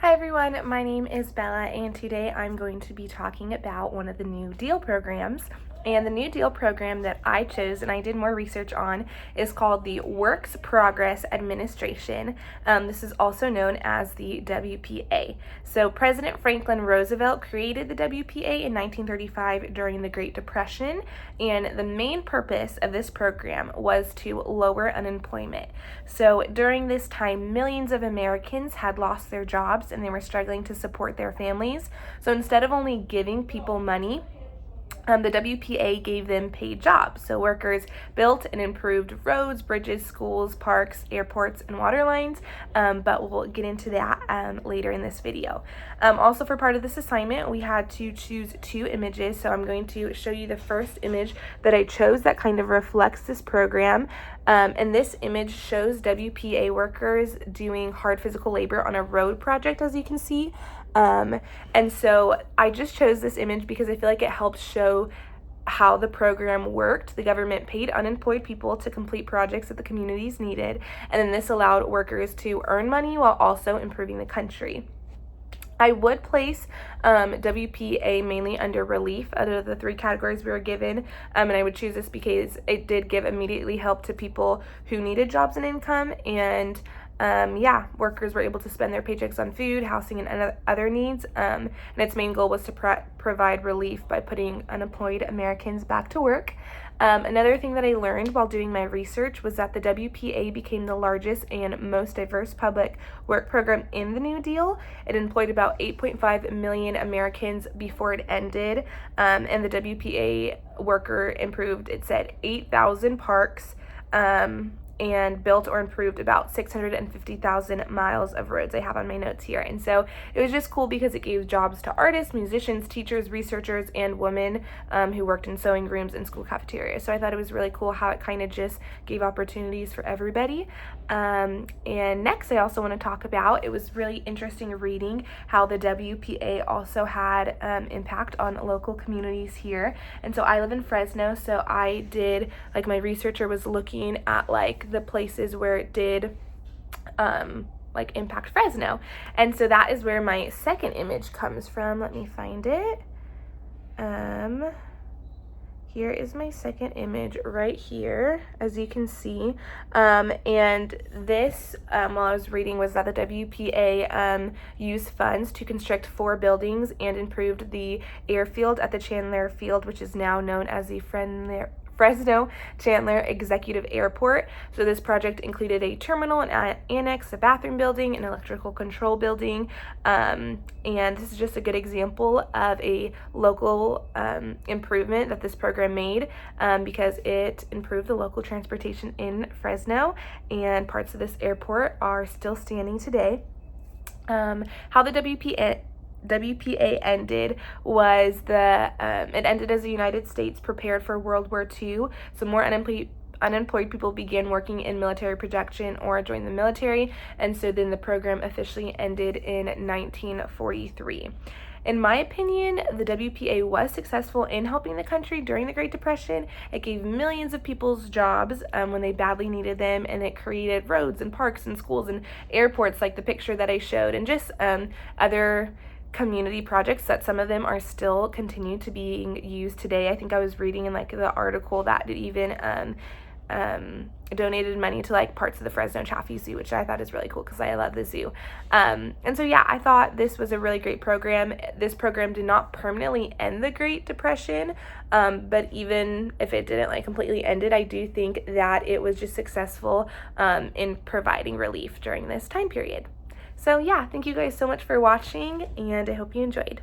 Hi everyone, my name is Bella and today I'm going to be talking about one of the New Deal programs. And the New Deal program that I chose and I did more research on is called the Works Progress Administration. This is also known as the WPA. So President Franklin Roosevelt created the WPA in 1935 during the Great Depression, and the main purpose of this program was to lower unemployment. So during this time, millions of Americans had lost their jobs and they were struggling to support their families. So instead of only giving people money, the WPA gave them paid jobs. So workers built and improved roads, bridges, schools, parks, airports, and water lines, but we'll get into that later in this video. Also, for part of this assignment, we had to choose two images. So I'm going to show you the first image that I chose that kind of reflects this program. And this image shows WPA workers doing hard physical labor on a road project, as you can see. And so I just chose this image because I feel like it helps show how the program worked. The government paid unemployed people to complete projects that the communities needed, and then this allowed workers to earn money while also improving the country. I would place WPA mainly under relief out of the three categories we were given, and I would choose this because it did give immediately help to people who needed jobs and income, and workers were able to spend their paychecks on food, housing, and other needs, and its main goal was to provide relief by putting unemployed Americans back to work. Another thing that I learned while doing my research was that the WPA became the largest and most diverse public work program in the New Deal. It employed about 8.5 million Americans before it ended, and the WPA worker improved, it said, 8,000 parks, and built or improved about 650,000 miles of roads I have on my notes here. And so it was just cool because it gave jobs to artists, musicians, teachers, researchers, and women who worked in sewing rooms and school cafeterias. So I thought it was really cool how it kind of just gave opportunities for everybody. And next I also want to talk about, it was really interesting reading how the WPA also had impact on local communities here. And so I live in Fresno, so I did, like, my researcher was looking at the places where it did impact Fresno. And so that is where my second image comes from. Let me find it. Here is my second image right here, as you can see. And this, while I was reading, was that the WPA used funds to construct 4 buildings and improved the airfield at the Chandler Field, which is now known as the Fresno Chandler Executive Airport. So this project included a terminal, an annex, a bathroom building, an electrical control building, and this is just a good example of a local improvement that this program made, because it improved the local transportation in Fresno, and parts of this airport are still standing today. How the WPA ended was it ended as the United States prepared for World War II. So more unemployed people began working in military protection or joined the military, and so then the program officially ended in 1943. In my opinion, the WPA was successful in helping the country during the Great Depression. It gave millions of people's jobs when they badly needed them, and it created roads and parks and schools and airports like the picture that I showed, and just other community projects that some of them are still continue to being used today. I think I was reading in the article that it even donated money to parts of the Fresno Chaffee Zoo, which I thought is really cool because I love the zoo. And so yeah, I thought this was a really great program. This program did not permanently end the Great Depression, but even if it didn't completely end it, I do think that it was just successful in providing relief during this time period. So yeah, thank you guys so much for watching, and I hope you enjoyed.